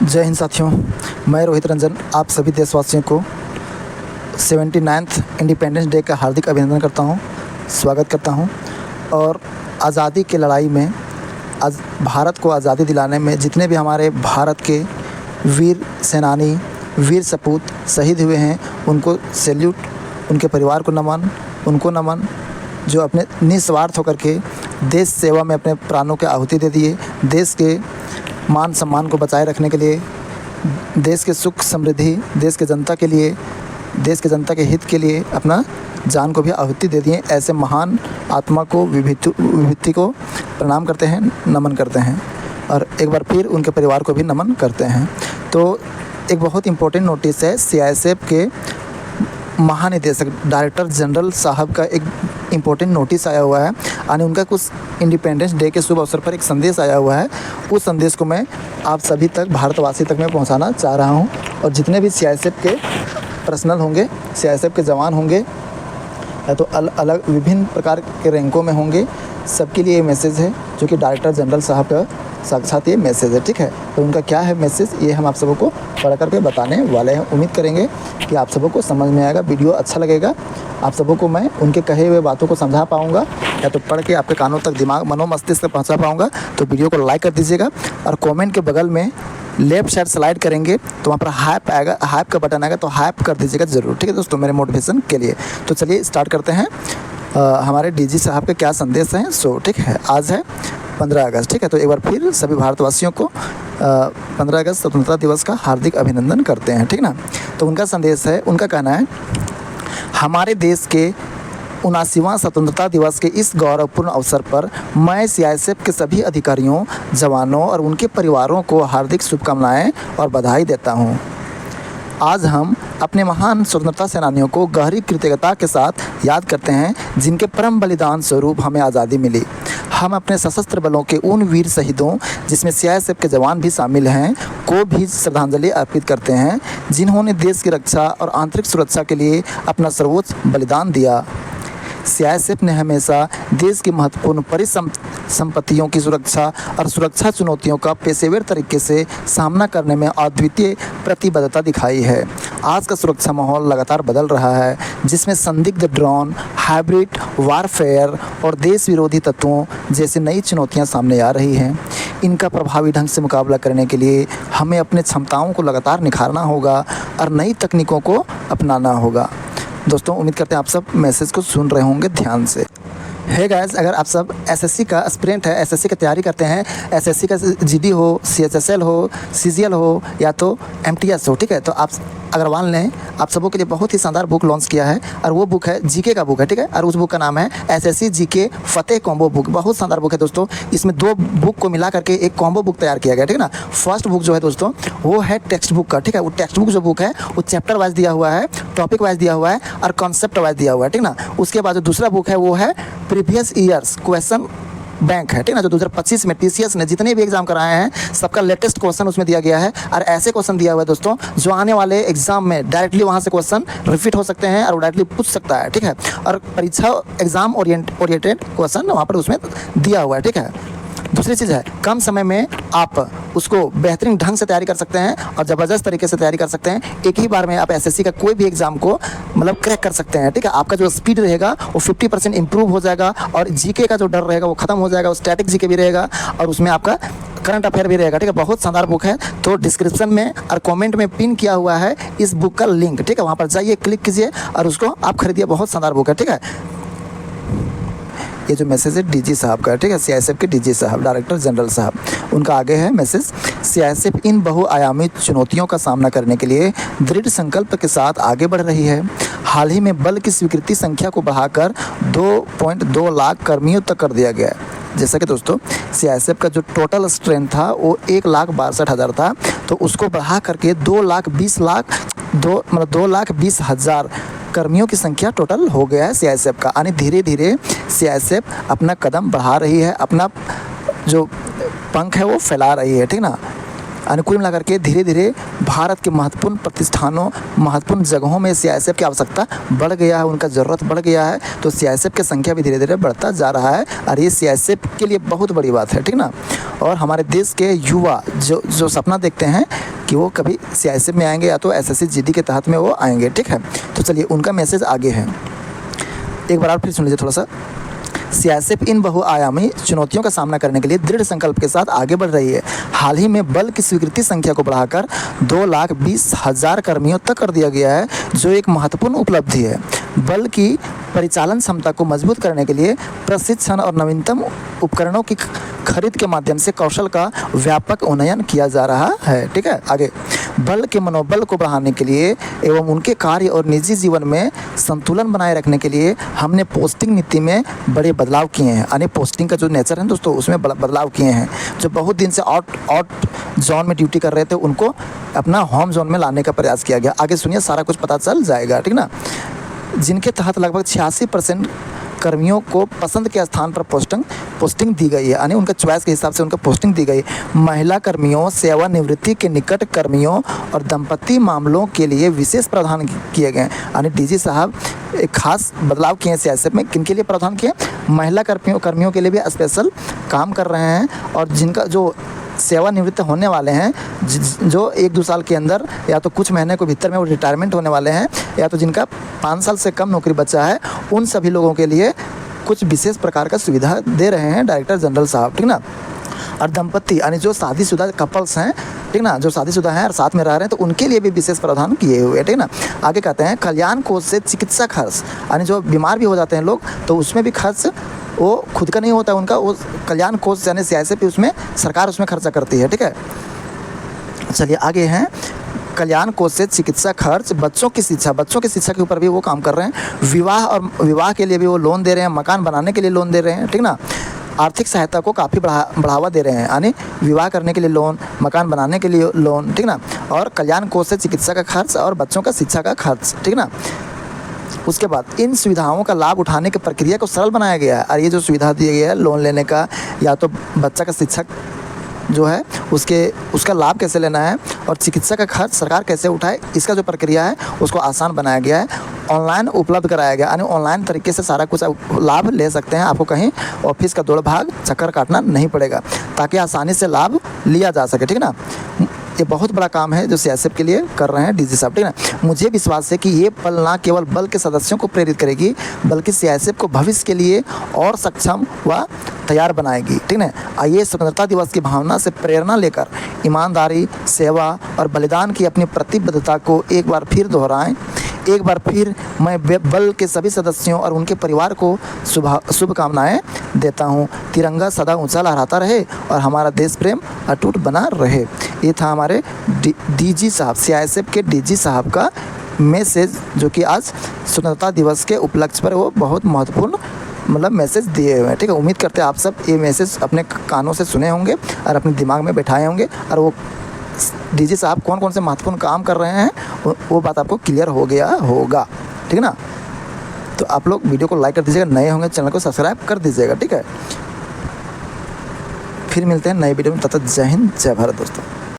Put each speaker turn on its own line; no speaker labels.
जय हिंद साथियों, मैं रोहित रंजन आप सभी देशवासियों को 79th इंडिपेंडेंस डे का हार्दिक अभिनंदन करता हूं, स्वागत करता हूं। और आज़ादी की लड़ाई में आज भारत को आज़ादी दिलाने में जितने भी हमारे भारत के वीर सेनानी, वीर सपूत शहीद हुए हैं, उनको सैल्यूट, उनके परिवार को नमन, उनको नमन, जो अपने निस्वार्थ होकर के देश सेवा में अपने प्राणों की आहुति दे दिए। देश के मान सम्मान को बचाए रखने के लिए, देश के सुख समृद्धि, देश के जनता के लिए, देश के जनता के हित के लिए अपना जान को भी आहुति दे दिए। ऐसे महान आत्मा को, विभूति को प्रणाम करते हैं, नमन करते हैं और एक बार फिर उनके परिवार को भी नमन करते हैं। तो एक बहुत इम्पोर्टेंट नोटिस है, सीआईएसएफ के महानिदेशक डायरेक्टर जनरल साहब का एक इम्पोर्टेंट नोटिस आया हुआ है यानी उनका कुछ इंडिपेंडेंस डे के शुभ अवसर पर एक संदेश आया हुआ है। उस संदेश को मैं आप सभी तक, भारतवासी तक मैं पहुंचाना चाह रहा हूं। और जितने भी सीआईएसएफ के पर्सनल होंगे, सीआईएसएफ के जवान होंगे या तो अलग विभिन्न प्रकार के रैंकों में होंगे, सबके लिए ये मैसेज है जो कि डायरेक्टर जनरल साहब का साक्षात ये मैसेज है। ठीक है, तो उनका क्या है मैसेज, ये हम आप सबों को पढ़ करके बताने वाले हैं। उम्मीद करेंगे कि आप सबों को समझ में आएगा, वीडियो अच्छा लगेगा, आप सबों को मैं उनके कहे हुए बातों को समझा पाऊँगा या तो पढ़ के आपके कानों तक, दिमाग, मनोमस्तिष्क तक पहुँचा पाऊँगा। तो वीडियो को लाइक कर दीजिएगा और कॉमेंट के बगल में लेफ्ट साइड स्लाइड करेंगे तो वहाँ पर हाइप आएगा, हाइप का बटन आएगा, तो हाइप कर दीजिएगा ज़रूर। ठीक है दोस्तों, मेरे मोटिवेशन के लिए। तो चलिए स्टार्ट करते हैं। हमारे डीजी साहब के क्या संदेश हैं। ठीक है, आज है 15 अगस्त। ठीक है, तो एक बार फिर सभी भारतवासियों को 15 अगस्त स्वतंत्रता दिवस का हार्दिक अभिनंदन करते हैं। ठीक ना। तो उनका संदेश है, उनका कहना है, हमारे देश के 79वां स्वतंत्रता दिवस के इस गौरवपूर्ण अवसर पर मैं सीआईएसएफ के सभी अधिकारियों, जवानों और उनके परिवारों को हार्दिक शुभकामनाएं और बधाई देता हूं। आज हम अपने महान स्वतंत्रता सेनानियों को गहरी कृतज्ञता के साथ याद करते हैं जिनके परम बलिदान स्वरूप हमें आज़ादी मिली। हम अपने सशस्त्र बलों के उन वीर शहीदों, जिसमें सीआईएसएफ के जवान भी शामिल हैं, को भी श्रद्धांजलि अर्पित करते हैं जिन्होंने देश की रक्षा और आंतरिक सुरक्षा के लिए अपना सर्वोच्च बलिदान दिया। सीआईएसएफ ने हमेशा देश की महत्वपूर्ण परिसंपत्तियों की सुरक्षा और सुरक्षा चुनौतियों का पेशेवर तरीके से सामना करने में अद्वितीय प्रतिबद्धता दिखाई है। आज का सुरक्षा माहौल लगातार बदल रहा है, जिसमें संदिग्ध ड्रोन, हाइब्रिड वारफेयर और देश विरोधी तत्वों जैसी नई चुनौतियां सामने आ रही हैं। इनका प्रभावी ढंग से मुकाबला करने के लिए हमें अपने क्षमताओं को लगातार निखारना होगा और नई तकनीकों को अपनाना होगा। दोस्तों, उम्मीद करते हैं आप सब मैसेज को सुन रहे होंगे ध्यान से। है गाइस, अगर आप सब एसएससी का एस्पिरेंट है, एसएससी की तैयारी करते हैं, एसएससी का जीडी हो, सीएचएसएल हो, सीजीएल हो या तो एमटीएस हो, ठीक है, तो आप अग्रवाल ने आप सबों के लिए बहुत ही शानदार बुक लॉन्च किया है और वो बुक है जीके का बुक है। ठीक है, और उस बुक का नाम है एसएससी जीके फतेह कॉम्बो बुक। बहुत शानदार बुक है दोस्तों। इसमें दो बुक को मिला करके एक कॉम्बो बुक तैयार किया गया। ठीक है ना। फर्स्ट बुक जो है दोस्तों वो है टेक्स्ट बुक का। ठीक है, वो टेक्स्ट बुक जो बुक है वो चैप्टर वाइज दिया हुआ है, टॉपिक वाइज दिया हुआ है और कॉन्सेप्ट वाइज दिया हुआ है। ठीक ना। उसके बाद जो दूसरा बुक है वो है प्रीवियस ईयर्स क्वेश्चन बैंक है। ठीक ना, जो 2025 में टीसीएस ने जितने भी एग्जाम कराए हैं सबका लेटेस्ट क्वेश्चन उसमें दिया गया है और ऐसे क्वेश्चन दिया हुआ है दोस्तों जो आने वाले एग्जाम में डायरेक्टली वहां से क्वेश्चन रिपीट हो सकते हैं और डायरेक्टली पूछ सकता है। ठीक है, और परीक्षा एग्जाम ओरिएंटेड क्वेश्चन वहाँ पर उसमें दिया हुआ है। ठीक है। दूसरी चीज़ है, कम समय में आप उसको बेहतरीन ढंग से तैयारी कर सकते हैं और ज़बरदस्त तरीके से तैयारी कर सकते हैं। एक ही बार में आप एसएससी का कोई भी एग्जाम को मतलब क्रैक कर सकते हैं। ठीक है, आपका जो स्पीड रहेगा वो 50% इंप्रूव हो जाएगा और जीके का जो डर रहेगा वो खत्म हो जाएगा। वो स्टैटिक जीके भी रहेगा और उसमें आपका करंट अफेयर भी रहेगा। ठीक है, बहुत शानदार बुक है। तो डिस्क्रिप्शन में और कमेंट में पिन किया हुआ है इस बुक का लिंक। ठीक है, वहाँ पर जाइए, क्लिक कीजिए और उसको आप खरीदिए। बहुत शानदार बुक है। ठीक है, ये जो मैसेज है डीजी साहब का। ठीक है, सीआईएसएफ के डीजी साहब, डायरेक्टर जनरल साहब, उनका आगे है मैसेज। सीआईएसएफ इन बहुआयामी चुनौतियों का सामना करने के लिए दृढ़ संकल्प के साथ आगे बढ़ रही है। हाल ही में बल की स्वीकृति संख्या को बढ़ाकर 2.2 लाख कर्मियों तक कर दिया गया है। जैसा कि दोस्तों सीआईएसएफ का जो टोटल स्ट्रेंथ था वो 1,62,000 था, तो उसको बढ़ा करके 2,20,000 कर्मियों की संख्या टोटल हो गया है सीआईएसएफ का। यानी धीरे धीरे सीआईएसएफ अपना कदम बढ़ा रही है, अपना जो पंख है वो फैला रही है। ठीक ना। अनुकूल मिलाकर के धीरे धीरे भारत के महत्वपूर्ण प्रतिष्ठानों, महत्वपूर्ण जगहों में सीआईएसएफ की आवश्यकता बढ़ गया है, उनका ज़रूरत बढ़ गया है। तो सीआईएसएफ की संख्या भी धीरे धीरे बढ़ता जा रहा है और ये सीआईएसएफ के लिए बहुत बड़ी बात है। ठीक ना। और हमारे देश के युवा जो सपना देखते हैं कि वो कभी सीआईएसएफ में आएंगे या तो एसएससी जीडी के तहत में वो आएंगे। ठीक है, तो चलिए उनका मैसेज आगे है, एक बार आप फिर सुन लीजिए थोड़ा सा। सीआईएसएफ इन बहुआयामी चुनौतियों का सामना करने के लिए दृढ़ संकल्प के साथ आगे बढ़ रही है। हाल ही में बल की स्वीकृति संख्या को बढ़ाकर 2,20,000 कर्मियों तक कर दिया गया है, जो एक महत्वपूर्ण उपलब्धि है। बल की परिचालन क्षमता को मजबूत करने के लिए प्रशिक्षण और नवीनतम उपकरणों की खरीद के माध्यम से कौशल का व्यापक उन्नयन किया जा रहा है। ठीक है, आगे बल के मनोबल को बढ़ाने के लिए एवं उनके कार्य और निजी जीवन में संतुलन बनाए रखने के लिए हमने पोस्टिंग नीति में बड़े बदलाव किए हैं। यानी पोस्टिंग का जो नेचर है दोस्तों, उसमें बदलाव किए हैं। जो बहुत दिन से आउट जोन में ड्यूटी कर रहे थे, उनको अपना होम जोन में लाने का प्रयास किया गया। आगे सुनिए, सारा कुछ पता चल जाएगा। ठीक ना, जिनके तहत लगभग 86% कर्मियों को पसंद के स्थान पर पोस्टिंग दी गई है, यानी उनका चॉइस के हिसाब से उनको पोस्टिंग दी गई। महिला कर्मियों, सेवानिवृत्ति के निकट कर्मियों और दंपति मामलों के लिए विशेष प्रावधान किए गए। यानी डीजी साहब एक खास बदलाव किए हैं सीआईएसएफ में। किन के लिए प्रावधान किए? महिला कर्मियों के लिए भी स्पेशल काम कर रहे हैं, और जिनका जो सेवानिवृत्त होने वाले हैं, जो 1-2 साल के अंदर या तो कुछ महीने के भीतर में वो रिटायरमेंट होने वाले हैं, या तो जिनका 5 साल से कम नौकरी बचा है, उन सभी लोगों के लिए कुछ विशेष प्रकार का सुविधा दे रहे हैं डायरेक्टर जनरल साहब। ठीक ना, और दंपति यानी जो शादीशुदा कपल्स हैं, ठीक ना, जो शादीशुदा हैं और साथ में रह रहे हैं, तो उनके लिए भी विशेष प्रावधान किए हुए। ठीक ना, आगे कहते हैं कल्याण कोष से चिकित्सा खर्च, यानी जो बीमार भी हो जाते हैं लोग, तो उसमें भी खर्च वो खुद का नहीं होता है उनका, वो कल्याण कोष यानी सीआईएसएफ उसमें सरकार उसमें खर्चा करती है। ठीक है, चलिए आगे हैं कल्याण कोष से चिकित्सा खर्च, बच्चों की शिक्षा के ऊपर भी वो काम कर रहे हैं। विवाह के लिए भी वो लोन दे रहे हैं, मकान बनाने के लिए लोन दे रहे हैं। ठीक ना, आर्थिक सहायता को काफ़ी बढ़ावा दे रहे हैं, यानी विवाह करने के लिए लोन, मकान बनाने के लिए लोन। ठीक ना, और कल्याण कोष से चिकित्सा का खर्च और बच्चों का शिक्षा का खर्च। ठीक ना, उसके बाद इन सुविधाओं का लाभ उठाने की प्रक्रिया को सरल बनाया गया है। और ये जो सुविधा दी गई है लोन लेने का, या तो बच्चा का शिक्षक जो है उसका लाभ कैसे लेना है, और चिकित्सा का खर्च सरकार कैसे उठाए, इसका जो प्रक्रिया है उसको आसान बनाया गया है, ऑनलाइन उपलब्ध कराया गया। यानी ऑनलाइन तरीके से सारा कुछ लाभ ले सकते हैं, आपको कहीं ऑफिस का दौड़ भाग चक्कर काटना नहीं पड़ेगा, ताकि आसानी से लाभ लिया जा सके। ठीक ना, ये बहुत बड़ा काम है जो सीआईएसएफ के लिए कर रहे हैं डीजी साहब। ठीक ना, मुझे विश्वास है कि ये पल ना केवल बल के सदस्यों को प्रेरित करेगी, बल्कि सीआईएसएफ को भविष्य के लिए और सक्षम व तैयार बनाएगी। ठीक है, आइए स्वतंत्रता दिवस की भावना से प्रेरणा लेकर ईमानदारी, सेवा और बलिदान की अपनी प्रतिबद्धता को एक बार फिर दोहराएं। एक बार फिर मैं बल के सभी सदस्यों और उनके परिवार को शुभकामनाएं देता हूं। तिरंगा सदा ऊंचा लहराता रहे और हमारा देश प्रेम अटूट बना रहे। ये था हमारे डीजी साहब, सीआईएसएफ के डीजी साहब का मैसेज, जो कि आज स्वतंत्रता दिवस के उपलक्ष्य पर वो बहुत महत्वपूर्ण मैसेज दिए हुए हैं। ठीक है, उम्मीद करते हैं आप सब ये मैसेज अपने कानों से सुने होंगे और अपने दिमाग में बैठाए होंगे, और वो डीजी साहब कौन कौन से महत्वपूर्ण काम कर रहे हैं वो बात आपको क्लियर हो गया होगा। ठीक है ना, तो आप लोग वीडियो को लाइक कर दीजिएगा, नए होंगे चैनल को सब्सक्राइब कर दीजिएगा। ठीक है, फिर मिलते हैं नए वीडियो में, तब तक जय हिंद जय भारत दोस्तों।